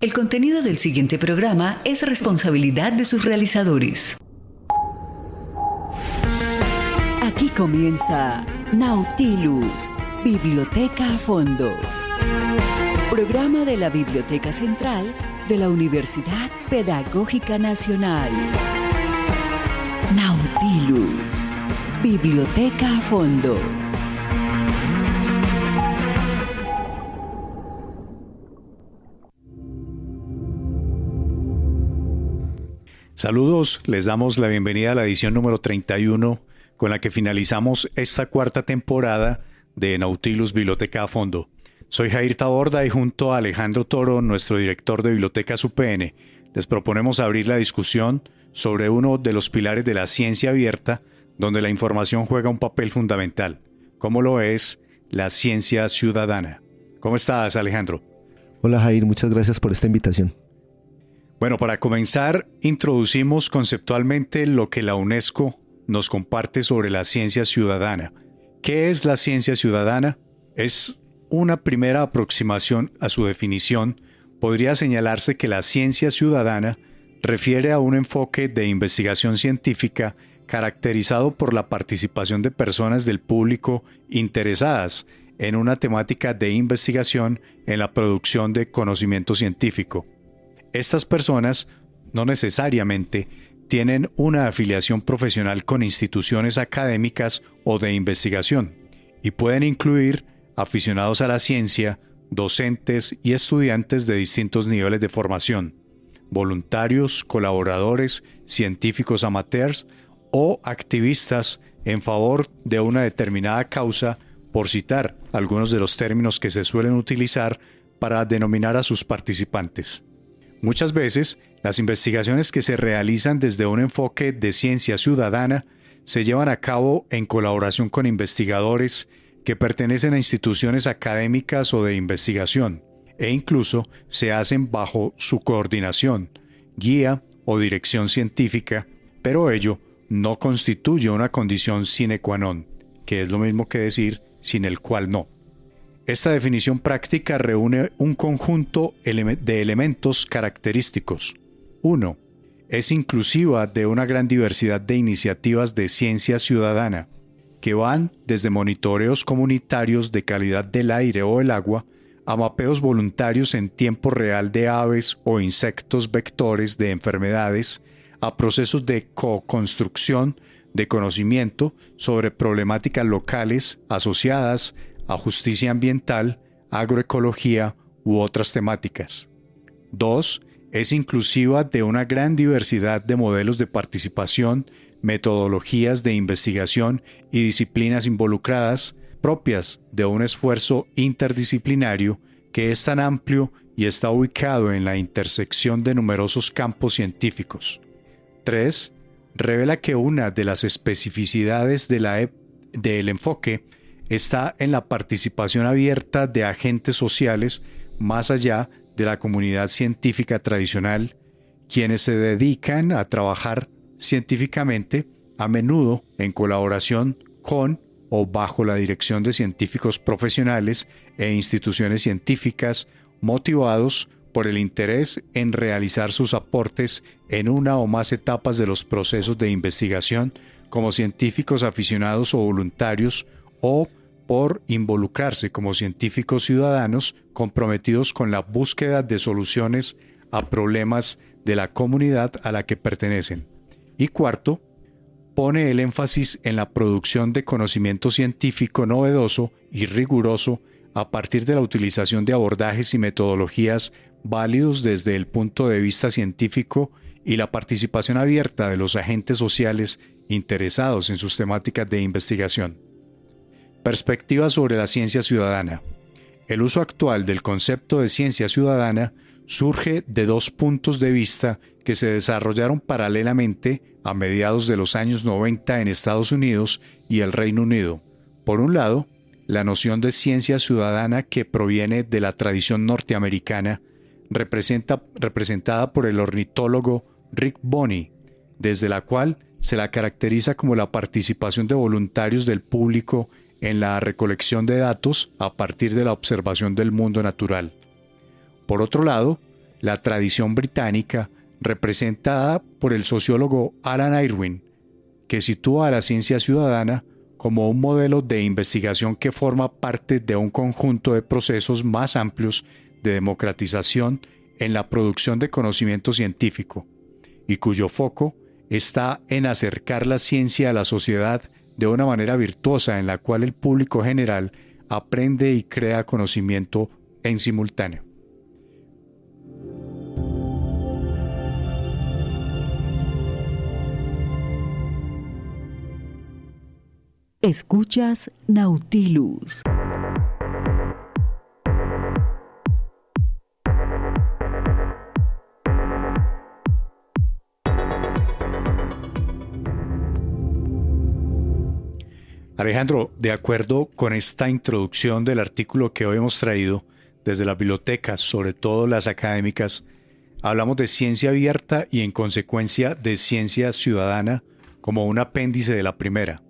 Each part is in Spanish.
El contenido del siguiente programa es responsabilidad de sus realizadores. Aquí comienza Nautilus, Biblioteca a Fondo. Programa de la Biblioteca Central de la Universidad Pedagógica Nacional. Nautilus, Biblioteca a Fondo. Saludos, les damos la bienvenida a la edición número 31 con la que finalizamos esta cuarta temporada de Nautilus Biblioteca a Fondo. Soy Jair Taborda y junto a Alejandro Toro, nuestro director de Bibliotecas UPN, les proponemos abrir la discusión sobre uno de los pilares de la ciencia abierta, donde la información juega un papel fundamental, como lo es la ciencia ciudadana. ¿Cómo estás, Alejandro? Hola, Jair, muchas gracias por esta invitación. Bueno, para comenzar, introducimos conceptualmente lo que la UNESCO nos comparte sobre la ciencia ciudadana. ¿Qué es la ciencia ciudadana? Es una primera aproximación a su definición. Podría señalarse que la ciencia ciudadana refiere a un enfoque de investigación científica caracterizado por la participación de personas del público interesadas en una temática de investigación en la producción de conocimiento científico. Estas personas no necesariamente tienen una afiliación profesional con instituciones académicas o de investigación y pueden incluir aficionados a la ciencia, docentes y estudiantes de distintos niveles de formación, voluntarios, colaboradores, científicos amateurs o activistas en favor de una determinada causa, por citar algunos de los términos que se suelen utilizar para denominar a sus participantes. Muchas veces, las investigaciones que se realizan desde un enfoque de ciencia ciudadana se llevan a cabo en colaboración con investigadores que pertenecen a instituciones académicas o de investigación, e incluso se hacen bajo su coordinación, guía o dirección científica, pero ello no constituye una condición sine qua non, que es lo mismo que decir sin el cual no. Esta definición práctica reúne un conjunto de elementos característicos. 1. Es inclusiva de una gran diversidad de iniciativas de ciencia ciudadana, que van desde monitoreos comunitarios de calidad del aire o el agua, a mapeos voluntarios en tiempo real de aves o insectos vectores de enfermedades, a procesos de co-construcción de conocimiento sobre problemáticas locales asociadas a justicia ambiental, agroecología u otras temáticas. 2. Es inclusiva de una gran diversidad de modelos de participación, metodologías de investigación y disciplinas involucradas, propias de un esfuerzo interdisciplinario que es tan amplio y está ubicado en la intersección de numerosos campos científicos. 3. Revela que una de las especificidades del enfoque está en la participación abierta de agentes sociales más allá de la comunidad científica tradicional, quienes se dedican a trabajar científicamente, a menudo en colaboración con o bajo la dirección de científicos profesionales e instituciones científicas, motivados por el interés en realizar sus aportes en una o más etapas de los procesos de investigación como científicos aficionados o voluntarios, o por involucrarse como científicos ciudadanos comprometidos con la búsqueda de soluciones a problemas de la comunidad a la que pertenecen. Y 4, pone el énfasis en la producción de conocimiento científico novedoso y riguroso a partir de la utilización de abordajes y metodologías válidos desde el punto de vista científico y la participación abierta de los agentes sociales interesados en sus temáticas de investigación. Perspectiva sobre la ciencia ciudadana. El uso actual del concepto de ciencia ciudadana surge de dos puntos de vista que se desarrollaron paralelamente a mediados de los años 90 en Estados Unidos y el Reino Unido. Por un lado, la noción de ciencia ciudadana, que proviene de la tradición norteamericana, representada por el ornitólogo Rick Bonney, desde la cual se la caracteriza como la participación de voluntarios del público en la recolección de datos a partir de la observación del mundo natural. Por otro lado, la tradición británica representada por el sociólogo Alan Irwin, que sitúa a la ciencia ciudadana como un modelo de investigación que forma parte de un conjunto de procesos más amplios de democratización en la producción de conocimiento científico, y cuyo foco está en acercar la ciencia a la sociedad de una manera virtuosa en la cual el público general aprende y crea conocimiento en simultáneo. Escuchas Nautilus. Alejandro, de acuerdo con esta introducción del artículo que hoy hemos traído desde las bibliotecas, sobre todo las académicas, hablamos de ciencia abierta y en consecuencia de ciencia ciudadana como un apéndice de la primera.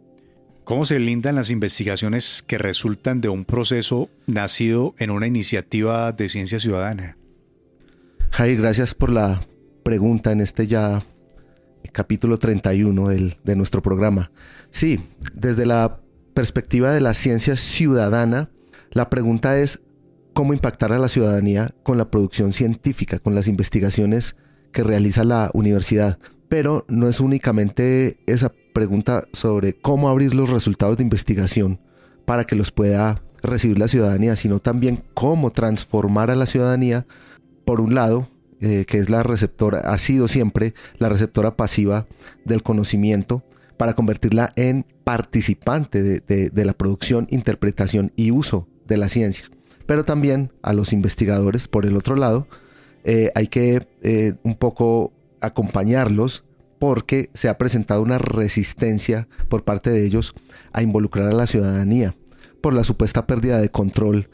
¿Cómo se lindan las investigaciones que resultan de un proceso nacido en una iniciativa de ciencia ciudadana? Jair, gracias por la pregunta en este ya capítulo 31 de nuestro programa. Sí, desde la perspectiva de la ciencia ciudadana, la pregunta es cómo impactar a la ciudadanía con la producción científica, con las investigaciones que realiza la universidad. Pero no es únicamente esa pregunta sobre cómo abrir los resultados de investigación para que los pueda recibir la ciudadanía, sino también cómo transformar a la ciudadanía, por un lado, que es la receptora, ha sido siempre la receptora pasiva del conocimiento, para convertirla en participante de la producción, interpretación y uso de la ciencia. Pero también a los investigadores, por el otro lado, hay que un poco acompañarlos, porque se ha presentado una resistencia por parte de ellos a involucrar a la ciudadanía por la supuesta pérdida de control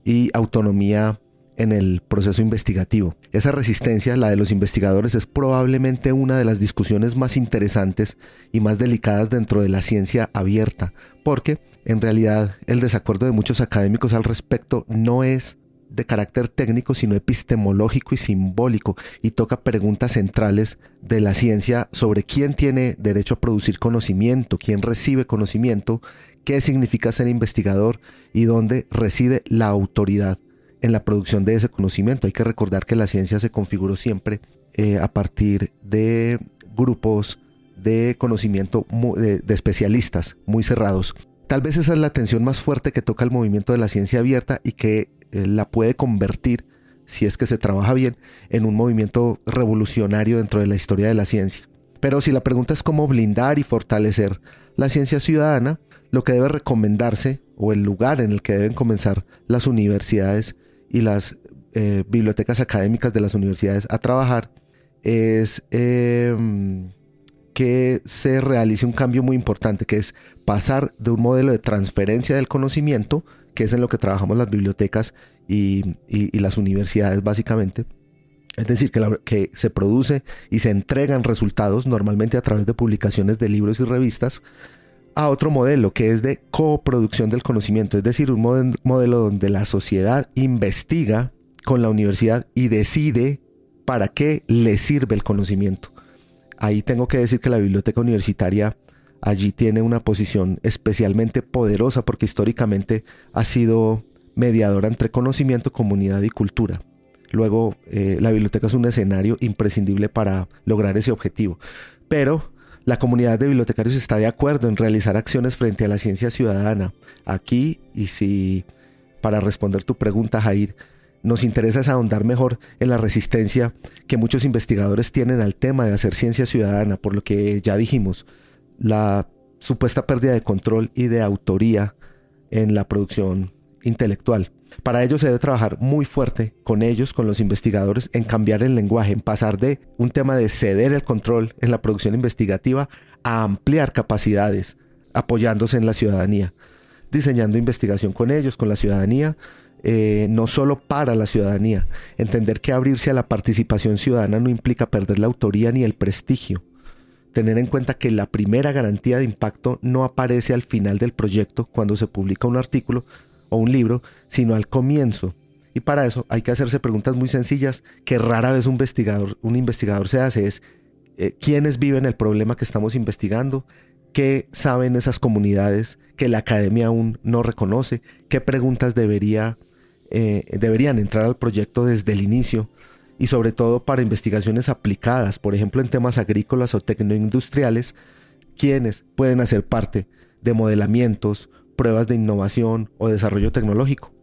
y autonomía en el proceso investigativo. Esa resistencia, la de los investigadores, es probablemente una de las discusiones más interesantes y más delicadas dentro de la ciencia abierta, porque en realidad el desacuerdo de muchos académicos al respecto no es de carácter técnico, sino epistemológico y simbólico, y toca preguntas centrales de la ciencia sobre quién tiene derecho a producir conocimiento, quién recibe conocimiento, qué significa ser investigador y dónde reside la autoridad en la producción de ese conocimiento. Hay que recordar que la ciencia se configuró siempre a partir de grupos de conocimiento de especialistas muy cerrados. Tal vez esa es la tensión más fuerte que toca el movimiento de la ciencia abierta y que la puede convertir, si es que se trabaja bien, en un movimiento revolucionario dentro de la historia de la ciencia. Pero si la pregunta es cómo blindar y fortalecer la ciencia ciudadana, lo que debe recomendarse, o el lugar en el que deben comenzar las universidades y las bibliotecas académicas de las universidades a trabajar, es que se realice un cambio muy importante, que es pasar de un modelo de transferencia del conocimiento, que es en lo que trabajamos las bibliotecas y las universidades básicamente. Es decir, que se produce y se entregan resultados normalmente a través de publicaciones de libros y revistas, a otro modelo que es de coproducción del conocimiento, es decir, un modelo donde la sociedad investiga con la universidad y decide para qué le sirve el conocimiento. Ahí tengo que decir que la biblioteca universitaria allí tiene una posición especialmente poderosa, porque históricamente ha sido mediadora entre conocimiento, comunidad y cultura. Luego, la biblioteca es un escenario imprescindible para lograr ese objetivo. Pero la comunidad de bibliotecarios está de acuerdo en realizar acciones frente a la ciencia ciudadana. Aquí, y si para responder tu pregunta, Jair, nos interesa es ahondar mejor en la resistencia que muchos investigadores tienen al tema de hacer ciencia ciudadana, por lo que ya dijimos, la supuesta pérdida de control y de autoría en la producción intelectual. Para ello se debe trabajar muy fuerte con ellos, con los investigadores, en cambiar el lenguaje, en pasar de un tema de ceder el control en la producción investigativa a ampliar capacidades, apoyándose en la ciudadanía, diseñando investigación con ellos, con la ciudadanía, no solo para la ciudadanía. Entender que abrirse a la participación ciudadana no implica perder la autoría ni el prestigio. Tener en cuenta que la primera garantía de impacto no aparece al final del proyecto cuando se publica un artículo o un libro, sino al comienzo, Y para eso hay que hacerse preguntas muy sencillas que rara vez un investigador se hace. Es ¿quiénes viven el problema que estamos investigando? ¿Qué saben esas comunidades que la academia aún no reconoce? ¿Qué preguntas deberían entrar al proyecto desde el inicio? Y sobre todo para investigaciones aplicadas, por ejemplo en temas agrícolas o tecnoindustriales, ¿quiénes pueden hacer parte de modelamientos, pruebas de innovación o desarrollo tecnológico?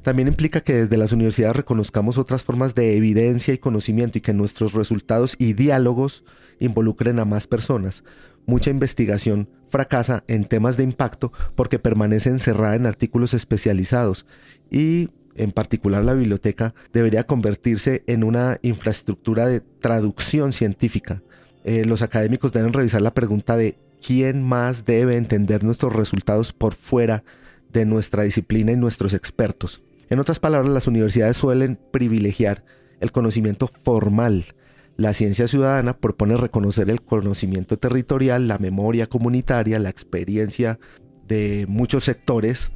También implica que desde las universidades reconozcamos otras formas de evidencia y conocimiento y que nuestros resultados y diálogos involucren a más personas. Mucha investigación fracasa en temas de impacto porque permanece encerrada en artículos especializados y, en particular, la biblioteca debería convertirse en una infraestructura de traducción científica. Los académicos deben revisar la pregunta de ¿quién más debe entender nuestros resultados por fuera de nuestra disciplina y nuestros expertos? En otras palabras, las universidades suelen privilegiar el conocimiento formal. La ciencia ciudadana propone reconocer el conocimiento territorial, la memoria comunitaria, la experiencia de muchos sectores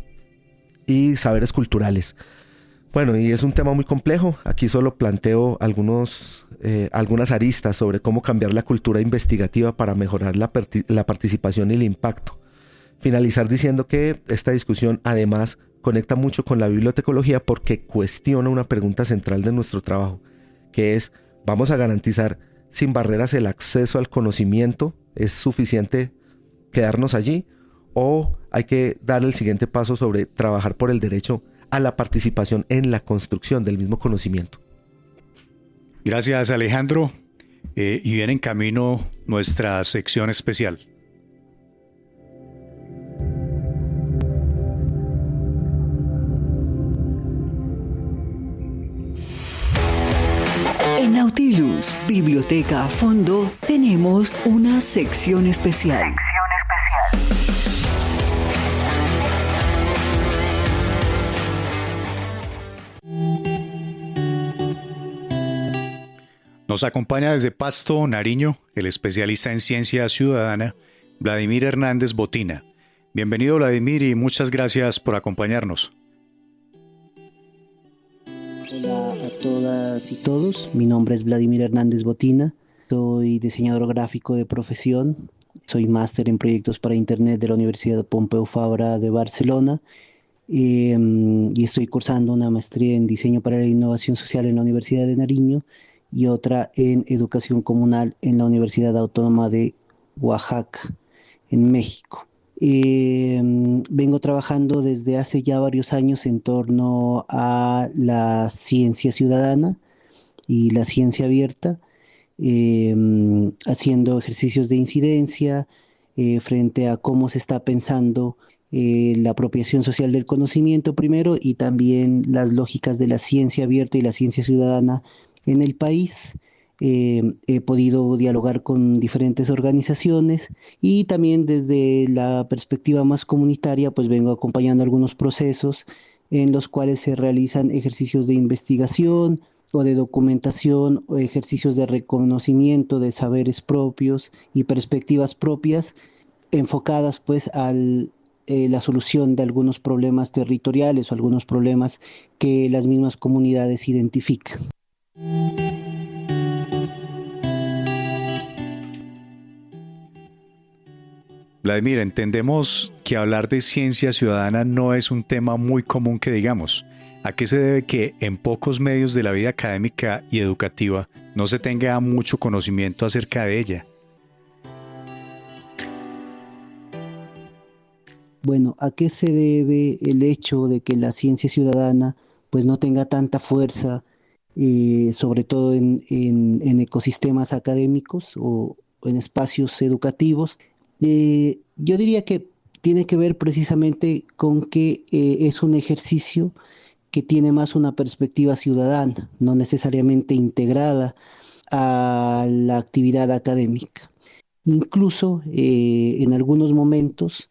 y saberes culturales. Bueno, y es un tema muy complejo. Aquí solo planteo algunas aristas sobre cómo cambiar la cultura investigativa para mejorar la participación y el impacto. Finalizar diciendo que esta discusión además conecta mucho con la bibliotecología porque cuestiona una pregunta central de nuestro trabajo, que es: ¿vamos a garantizar sin barreras el acceso al conocimiento? ¿Es suficiente quedarnos allí? ¿O hay que dar el siguiente paso sobre trabajar por el derecho a la participación en la construcción del mismo conocimiento? Gracias, Alejandro. Y viene en camino nuestra sección especial. En Nautilus, Biblioteca a Fondo, tenemos una sección especial. Nos acompaña desde Pasto, Nariño, el especialista en ciencia ciudadana, Vladimir Hernández Botina. Bienvenido, Vladimir, y muchas gracias por acompañarnos. Hola a todas y todos, mi nombre es Vladimir Hernández Botina, soy diseñador gráfico de profesión, soy máster en proyectos para Internet de la Universidad Pompeu Fabra de Barcelona y estoy cursando una maestría en diseño para la innovación social en la Universidad de Nariño y otra en educación comunal en la Universidad Autónoma de Oaxaca, en México. Vengo trabajando desde hace ya varios años en torno a la ciencia ciudadana y la ciencia abierta, haciendo ejercicios de incidencia frente a cómo se está pensando la apropiación social del conocimiento primero y también las lógicas de la ciencia abierta y la ciencia ciudadana en el país. He podido dialogar con diferentes organizaciones y también desde la perspectiva más comunitaria, pues vengo acompañando algunos procesos en los cuales se realizan ejercicios de investigación o de documentación o ejercicios de reconocimiento de saberes propios y perspectivas propias enfocadas pues a la solución de algunos problemas territoriales o algunos problemas que las mismas comunidades identifican. Vladimir, entendemos que hablar de ciencia ciudadana no es un tema muy común que digamos. ¿A qué se debe que en pocos medios de la vida académica y educativa no se tenga mucho conocimiento acerca de ella? Bueno, ¿a qué se debe el hecho de que la ciencia ciudadana pues no tenga tanta fuerza, sobre todo en ecosistemas académicos o en espacios educativos? Yo diría que tiene que ver precisamente con que es un ejercicio que tiene más una perspectiva ciudadana, no necesariamente integrada a la actividad académica. Incluso en algunos momentos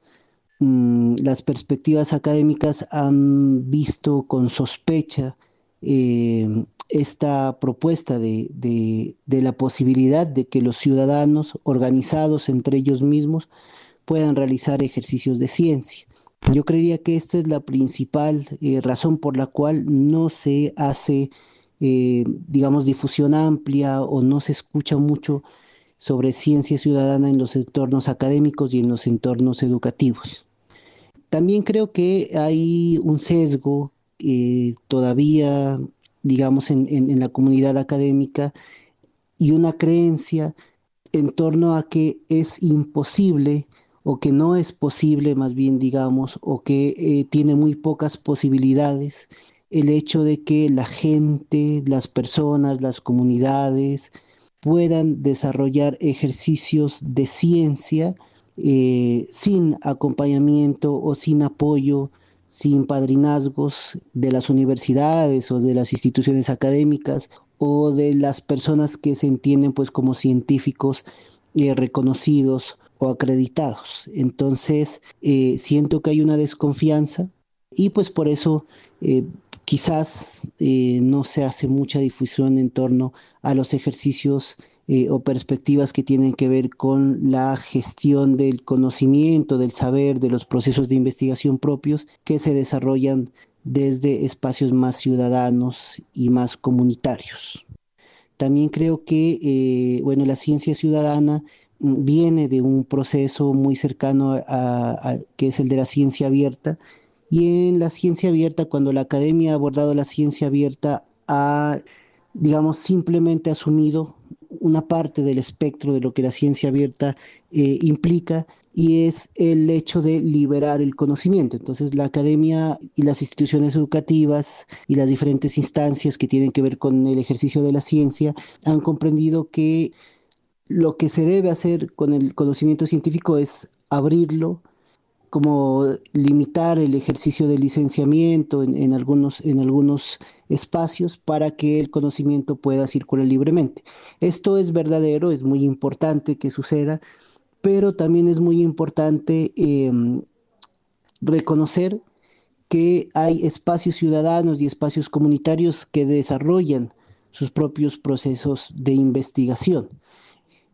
las perspectivas académicas han visto con sospecha esta propuesta de la posibilidad de que los ciudadanos organizados entre ellos mismos puedan realizar ejercicios de ciencia. Yo creería que esta es la principal razón por la cual no se hace, digamos, difusión amplia o no se escucha mucho sobre ciencia ciudadana en los entornos académicos y en los entornos educativos. También creo que hay un sesgo todavía, digamos, en la comunidad académica y una creencia en torno a que es imposible o que no es posible, más bien digamos, o que tiene muy pocas posibilidades el hecho de que la gente, las personas, las comunidades puedan desarrollar ejercicios de ciencia sin acompañamiento o sin apoyo, sin padrinazgos de las universidades o de las instituciones académicas o de las personas que se entienden pues como científicos reconocidos o acreditados. Entonces, siento que hay una desconfianza y pues por eso quizás no se hace mucha difusión en torno a los ejercicios o perspectivas que tienen que ver con la gestión del conocimiento, del saber, de los procesos de investigación propios que se desarrollan desde espacios más ciudadanos y más comunitarios. También creo que, bueno, la ciencia ciudadana viene de un proceso muy cercano que es el de la ciencia abierta. Y en la ciencia abierta, cuando la academia ha abordado la ciencia abierta, ha, digamos, simplemente asumido una parte del espectro de lo que la ciencia abierta implica, y es el hecho de liberar el conocimiento. Entonces, la academia y las instituciones educativas y las diferentes instancias que tienen que ver con el ejercicio de la ciencia han comprendido que lo que se debe hacer con el conocimiento científico es abrirlo, como limitar el ejercicio de licenciamiento en algunos espacios para que el conocimiento pueda circular libremente. Esto es verdadero, es muy importante que suceda, pero también es muy importante reconocer que hay espacios ciudadanos y espacios comunitarios que desarrollan sus propios procesos de investigación.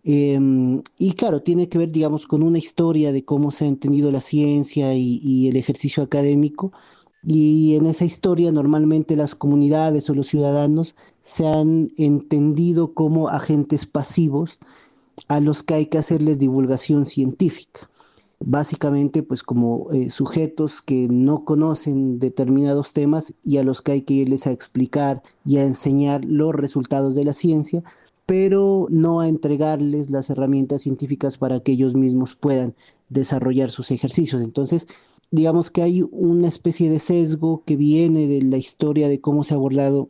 Y claro, tiene que ver, digamos, con una historia de cómo se ha entendido la ciencia y el ejercicio académico. Y en esa historia, normalmente las comunidades o los ciudadanos se han entendido como agentes pasivos a los que hay que hacerles divulgación científica. Básicamente, pues como sujetos que no conocen determinados temas y a los que hay que irles a explicar y a enseñar los resultados de la ciencia, pero no a entregarles las herramientas científicas para que ellos mismos puedan desarrollar sus ejercicios. Entonces, digamos que hay una especie de sesgo que viene de la historia de cómo se ha abordado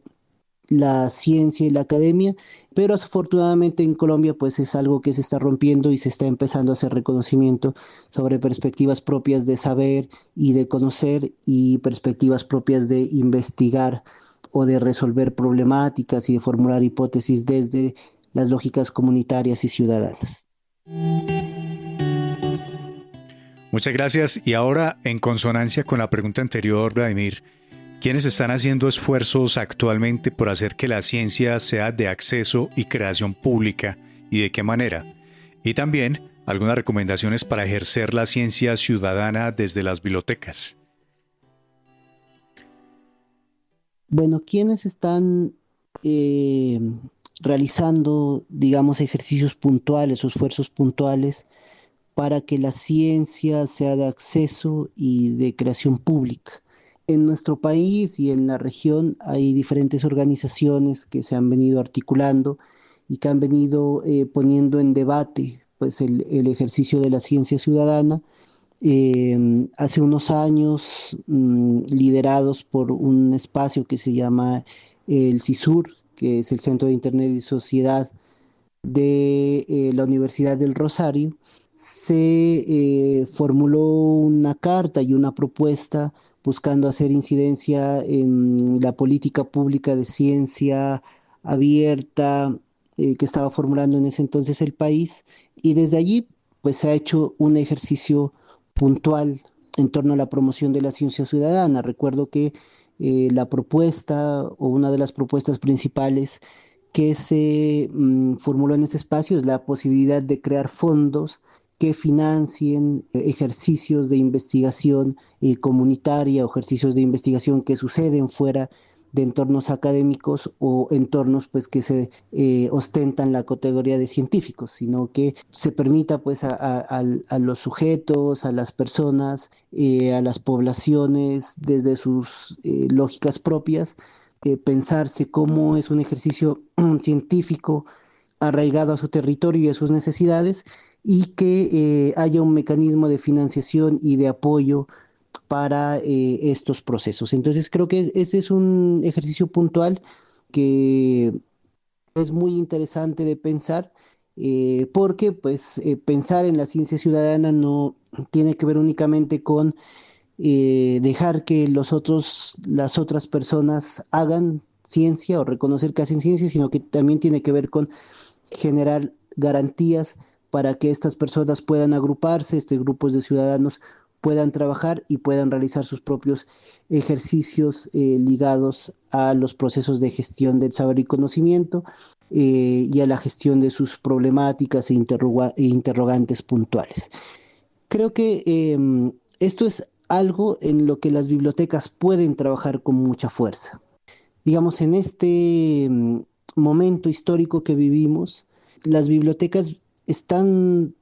la ciencia y la academia, pero afortunadamente en Colombia pues es algo que se está rompiendo y se está empezando a hacer reconocimiento sobre perspectivas propias de saber y de conocer y perspectivas propias de investigar o de resolver problemáticas y de formular hipótesis desde las lógicas comunitarias y ciudadanas. Muchas gracias. Y ahora, en consonancia con la pregunta anterior, Vladimir, ¿quiénes están haciendo esfuerzos actualmente por hacer que la ciencia sea de acceso y creación pública y de qué manera? Y también algunas recomendaciones para ejercer la ciencia ciudadana desde las bibliotecas. Bueno, ¿quiénes están realizando, digamos, ejercicios puntuales o esfuerzos puntuales para que la ciencia sea de acceso y de creación pública? En nuestro país y en la región hay diferentes organizaciones que se han venido articulando y que han venido poniendo en debate pues, el ejercicio de la ciencia ciudadana. Hace unos años, liderados por un espacio que se llama el CISUR, que es el Centro de Internet y Sociedad de la Universidad del Rosario, se formuló una carta y una propuesta buscando hacer incidencia en la política pública de ciencia abierta que estaba formulando en ese entonces el país, y desde allí pues se ha hecho un ejercicio puntual en torno a la promoción de la ciencia ciudadana. Recuerdo que la propuesta o una de las propuestas principales que se formuló en ese espacio es la posibilidad de crear fondos que financien ejercicios de investigación comunitaria o ejercicios de investigación que suceden fuera de entornos académicos o entornos pues que se ostentan la categoría de científicos, sino que se permita pues a los sujetos, a las personas, a las poblaciones desde sus lógicas propias, pensarse cómo es un ejercicio científico arraigado a su territorio y a sus necesidades y que haya un mecanismo de financiación y de apoyo para estos procesos. Entonces creo que este es un ejercicio puntual que es muy interesante de pensar porque pues pensar en la ciencia ciudadana no tiene que ver únicamente con dejar que las otras personas hagan ciencia o reconocer que hacen ciencia, sino que también tiene que ver con generar garantías para que estas personas puedan agruparse, estos grupos de ciudadanos puedan trabajar y puedan realizar sus propios ejercicios ligados a los procesos de gestión del saber y conocimiento y a la gestión de sus problemáticas e interrogantes puntuales. Creo que esto es algo en lo que las bibliotecas pueden trabajar con mucha fuerza. Digamos, en este momento histórico que vivimos, las bibliotecas están,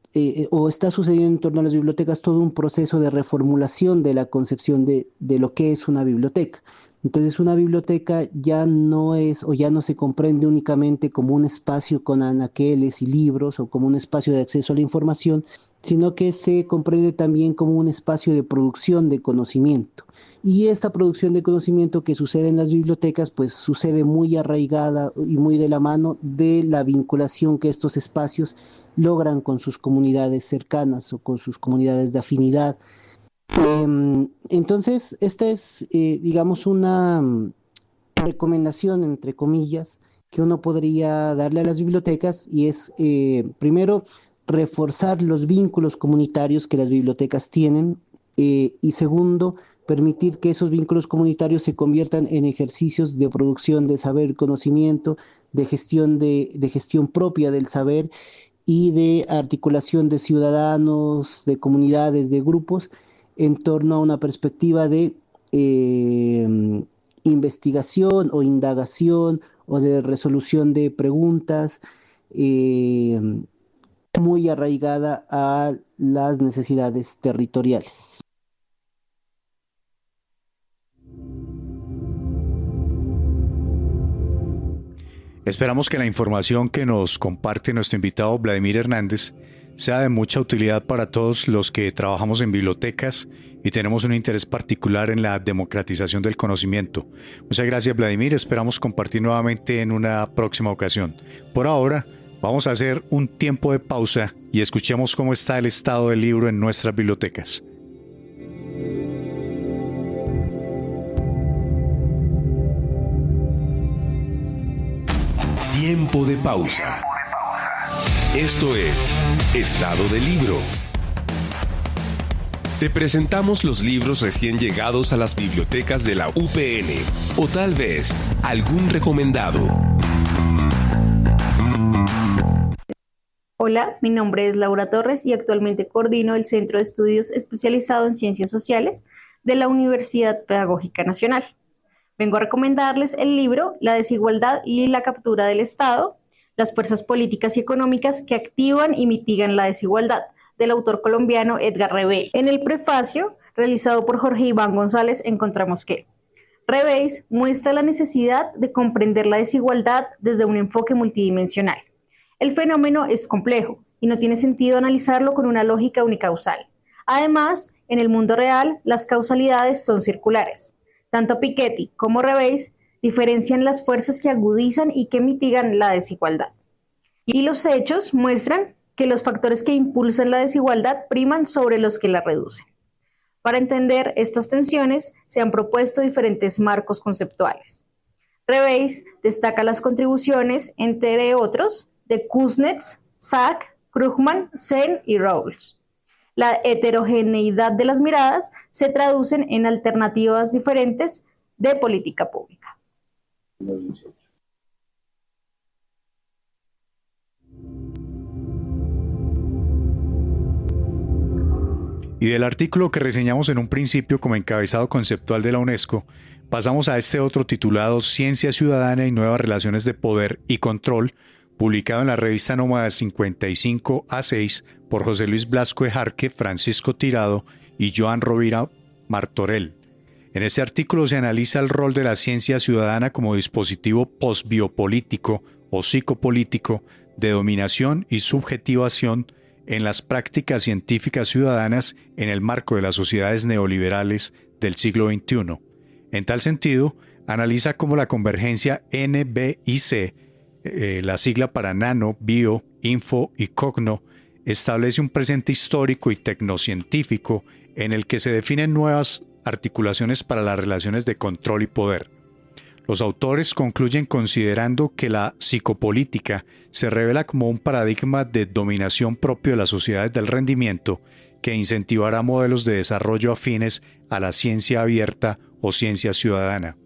o está sucediendo en torno a las bibliotecas todo un proceso de reformulación de la concepción de lo que es una biblioteca. Entonces, una biblioteca ya no es o ya no se comprende únicamente como un espacio con anaqueles y libros o como un espacio de acceso a la información, sino que se comprende también como un espacio de producción de conocimiento. Y esta producción de conocimiento que sucede en las bibliotecas, pues sucede muy arraigada y muy de la mano de la vinculación que estos espacios logran con sus comunidades cercanas o con sus comunidades de afinidad. Entonces, esta es, digamos, una recomendación, entre comillas, que uno podría darle a las bibliotecas y es, primero, reforzar los vínculos comunitarios que las bibliotecas tienen y segundo, permitir que esos vínculos comunitarios se conviertan en ejercicios de producción de saber, conocimiento, de gestión propia del saber y de articulación de ciudadanos, de comunidades, de grupos en torno a una perspectiva de investigación o indagación o de resolución de preguntas eh, muy arraigada a las necesidades territoriales. Esperamos que la información que nos comparte nuestro invitado Vladimir Hernández sea de mucha utilidad para todos los que trabajamos en bibliotecas y tenemos un interés particular en la democratización del conocimiento. Muchas gracias, Vladimir. Esperamos compartir nuevamente en una próxima ocasión. Por ahora, vamos a hacer un tiempo de pausa y escuchemos cómo está el estado del libro en nuestras bibliotecas. Tiempo de pausa. Esto es Estado del Libro. Te presentamos los libros recién llegados a las bibliotecas de la UPN o tal vez algún recomendado. Hola, mi nombre es Laura Torres y actualmente coordino el Centro de Estudios Especializado en Ciencias Sociales de la Universidad Pedagógica Nacional. Vengo a recomendarles el libro La desigualdad y la captura del Estado, las fuerzas políticas y económicas que activan y mitigan la desigualdad, del autor colombiano Edgar Rebay. En el prefacio, realizado por Jorge Iván González, encontramos que Rebay muestra la necesidad de comprender la desigualdad desde un enfoque multidimensional. El fenómeno es complejo y no tiene sentido analizarlo con una lógica unicausal. Además, en el mundo real, las causalidades son circulares. Tanto Piketty como Rebay diferencian las fuerzas que agudizan y que mitigan la desigualdad. Y los hechos muestran que los factores que impulsan la desigualdad priman sobre los que la reducen. Para entender estas tensiones, se han propuesto diferentes marcos conceptuales. Rebay destaca las contribuciones, entre otros, de Kuznets, Sack, Krugman, Sen y Rawls. La heterogeneidad de las miradas se traducen en alternativas diferentes de política pública. Y del artículo que reseñamos en un principio como encabezado conceptual de la UNESCO, pasamos a este otro titulado Ciencia Ciudadana y Nuevas Relaciones de Poder y Control, publicado en la revista Nómada 55A6 por José Luis Blasco Ejarque, Francisco Tirado y Joan Rovira Martorell. En este artículo se analiza el rol de la ciencia ciudadana como dispositivo postbiopolítico o psicopolítico de dominación y subjetivación en las prácticas científicas ciudadanas en el marco de las sociedades neoliberales del siglo XXI. En tal sentido, analiza cómo la convergencia NBIC, la sigla para Nano, Bio, Info y Cogno, establece un presente histórico y tecnocientífico en el que se definen nuevas articulaciones para las relaciones de control y poder. Los autores concluyen considerando que la psicopolítica se revela como un paradigma de dominación propio de las sociedades del rendimiento que incentivará modelos de desarrollo afines a la ciencia abierta o ciencia ciudadana.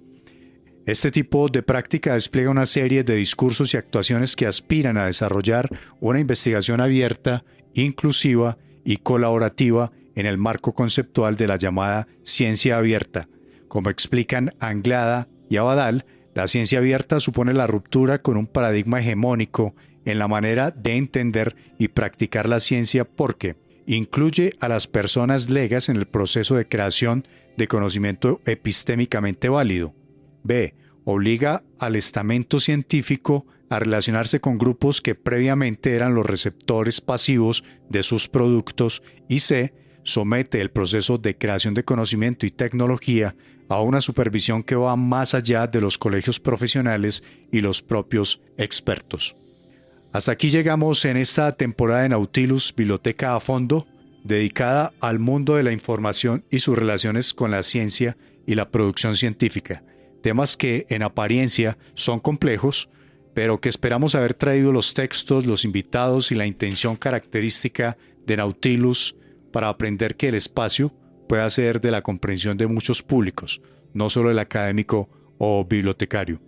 Este tipo de práctica despliega una serie de discursos y actuaciones que aspiran a desarrollar una investigación abierta, inclusiva y colaborativa en el marco conceptual de la llamada ciencia abierta. Como explican Anglada y Abadal, la ciencia abierta supone la ruptura con un paradigma hegemónico en la manera de entender y practicar la ciencia porque incluye a las personas legas en el proceso de creación de conocimiento epistémicamente válido. B. Obliga al estamento científico a relacionarse con grupos que previamente eran los receptores pasivos de sus productos y C. Somete el proceso de creación de conocimiento y tecnología a una supervisión que va más allá de los colegios profesionales y los propios expertos. Hasta aquí llegamos en esta temporada de Nautilus Biblioteca a Fondo, dedicada al mundo de la información y sus relaciones con la ciencia y la producción científica. Temas que en apariencia son complejos, pero que esperamos haber traído los textos, los invitados y la intención característica de Nautilus para aprender que el espacio pueda ser de la comprensión de muchos públicos, no solo el académico o bibliotecario.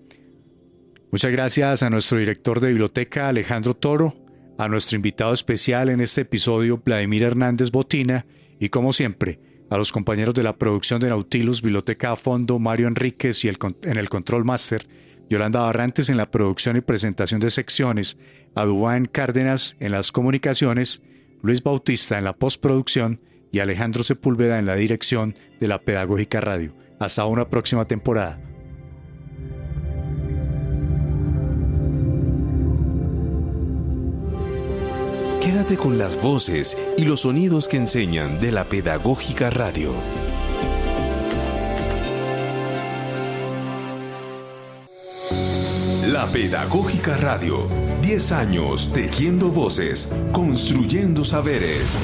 Muchas gracias a nuestro director de biblioteca, Alejandro Toro, a nuestro invitado especial en este episodio, Vladimir Hernández Botina, y como siempre, a los compañeros de la producción de Nautilus Biblioteca a Fondo, Mario Enríquez y en el Control Master, Yolanda Barrantes en la producción y presentación de secciones, a Dubán Cárdenas en las comunicaciones, Luis Bautista en la postproducción y Alejandro Sepúlveda en la dirección de la Pedagógica Radio. Hasta una próxima temporada. Quédate con las voces y los sonidos que enseñan de la Pedagógica Radio. La Pedagógica Radio. 10 años tejiendo voces, construyendo saberes.